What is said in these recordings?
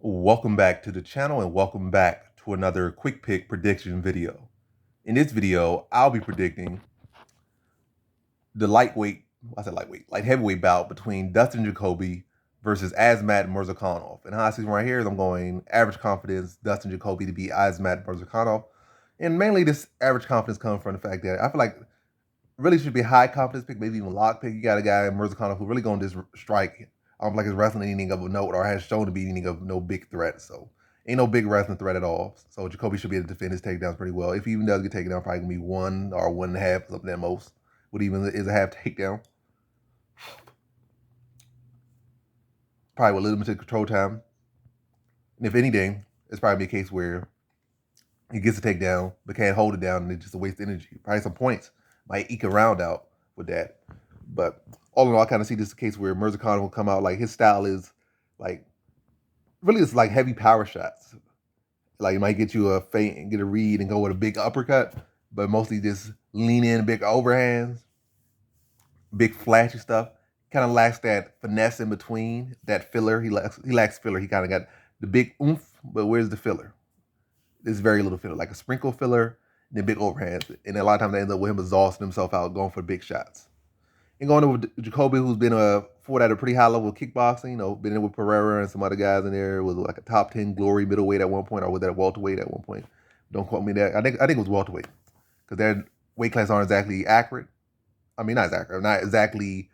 Welcome back to the channel and welcome back to another quick pick prediction video. In this video, I'll be predicting the light heavyweight bout between Dustin Jacoby versus Azmat Murzakanov. And how I see right here is I'm going average confidence Dustin Jacoby to beat Azmat Murzakanov. And mainly this average confidence comes from the fact that I feel like really should be a high confidence pick, maybe even lock pick. You got a guy in Murzakanov who really going to just strike. I don't like his wrestling anything of a note or has shown to be anything of no big threat. So ain't no big wrestling threat at all. So Jacoby should be able to defend his takedowns pretty well. If he even does get taken down, probably gonna be 1 or 1.5, something at most. What even is a half takedown? Probably with limited control time. And if anything, it's probably a case where he gets a takedown but can't hold it down and it's just a waste of energy. Probably some points might eke a round out with that. But all in all, I kind of see this as a case where Murzakanov will come out like his style is like really it's like heavy power shots. Like, it might get you a feint and get a read and go with a big uppercut, but mostly just lean in, big overhands, big flashy stuff. Kind of lacks that finesse in between, that filler. He lacks filler. He kind of got the big oomph, but where's the filler? There's very little filler, like a sprinkle filler, and then big overhands. And a lot of times they end up with him exhausting himself out, going for big shots. And going over Jacoby, who's been fought at a pretty high level of kickboxing, been in with Pereira and some other guys in there. Was like a top 10 glory middleweight at one point, or was that a welterweight at one point? Don't quote me that. I think it was welterweight, because their weight class aren't exactly accurate. I mean, not as accurate, not exactly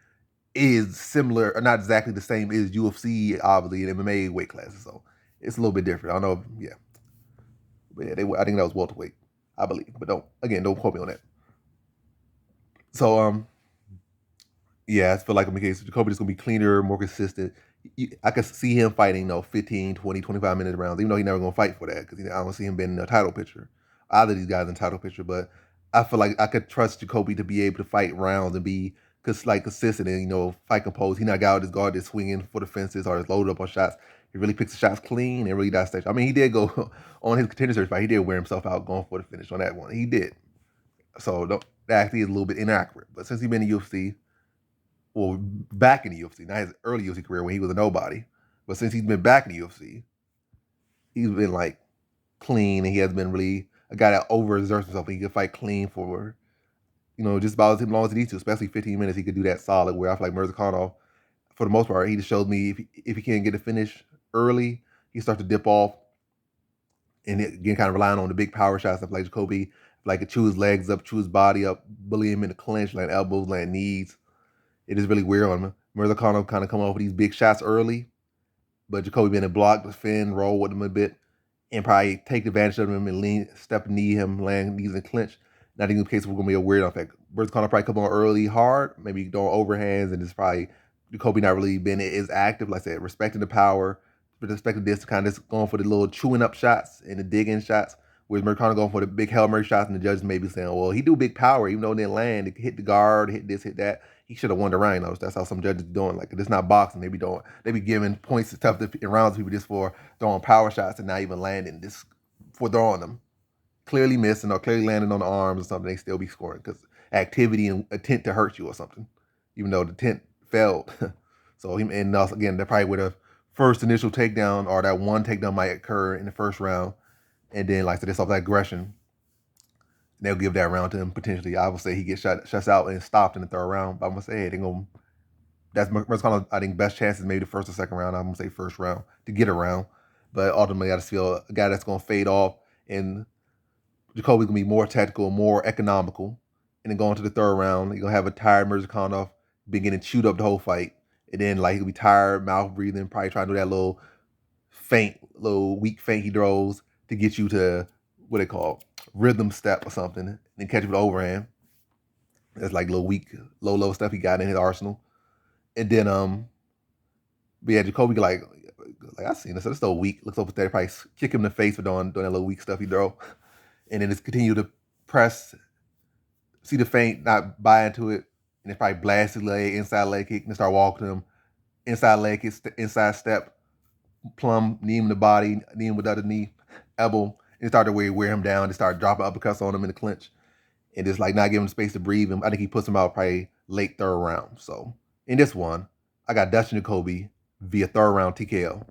is similar, or not exactly the same as UFC, obviously, and MMA weight classes. So it's a little bit different. I don't know, yeah. But yeah, I think that was welterweight, I believe. But don't quote me on that. So yeah, I feel like in the case Jacoby's gonna be cleaner, more consistent. I could see him fighting, 15, 20, 25 minute rounds, even though he's never gonna fight for that, because I don't see him being in a title picture. Either of these guys in title picture, but I feel like I could trust Jacoby to be able to fight rounds and be consistent and fight composed. He not got out his guard, just swinging for the fences or just loaded up on shots. He really picks the shots clean and really does stage. I mean, he did go on his contender search fight. He did wear himself out going for the finish on that one. He did. So that actually is a little bit inaccurate. But since he's been in UFC, well, back in the UFC, not his early UFC career when he was a nobody, but since he's been back in the UFC, he's been like clean, and he has been really a guy that overexerts himself. And he can fight clean for, just about as long as he needs to, especially 15 minutes. He could do that solid. Where I feel like Murzakanov, for the most part, he just shows me if he can't get a finish early, he starts to dip off, and again, kind of relying on the big power shots of like Jacoby, like chew his legs up, chew his body up, bully him in the clinch, like elbows, like knees. It is really weird on him. Murzakanov kind of coming off with these big shots early, but Jacoby being a block, defend, roll with him a bit, and probably take advantage of him and lean, step knee him, land knees and clinch. Not even the case we're gonna be a weird effect. Murzakanov probably come on early hard, maybe doing overhands, and it's probably Jacoby not really been as active, like I said, respecting the power, but respecting this kind of just going for the little chewing up shots and the digging shots. Whereas Murzakanov going for the big Hail Mary shots, and the judges may be saying, well, he do big power, even though it didn't land. It hit the guard, hit this, hit that. He should have won the round. That's how some judges doing. Like, it's not boxing. They be giving points to tough in rounds to people just for throwing power shots and not even landing, just for throwing them. Clearly missing or clearly landing on the arms or something, they still be scoring because activity and intent to hurt you or something, even though the intent failed. So and also, again, that probably would have first initial takedown, or that one takedown might occur in the first round, and then like I said, it's off that aggression. They'll give that round to him potentially. I would say he gets shuts out and stopped in the third round. But I'm gonna say, hey, that's kind of, I think, best chances maybe the first or second round. I'm gonna say first round to get around. But ultimately, I just feel a guy that's gonna fade off, and Jacoby's gonna be more tactical, more economical. And then going to the third round, you're gonna have a tired Murzakanov been getting chewed up the whole fight. And then like he'll be tired, mouth breathing, probably trying to do that little weak feint he throws to get you to what they call rhythm step or something, and then catch him with overhand. That's like little weak, low stuff he got in his arsenal. And then but yeah, Jacoby like I seen this, so it's still weak. Looks over there, probably kick him in the face for doing that little weak stuff he throw. And then just continue to press, see the feint, not buy into it, and then probably blast his leg, inside leg kick, and start walking him. Inside leg kick, inside step, plumb, knee him in the body, knee him with the other knee, elbow, and start to wear him down and start dropping uppercuts on him in the clinch. And just like not giving him space to breathe him. I think he puts him out probably late third round. So in this one, I got Dustin Jacoby via third round TKO.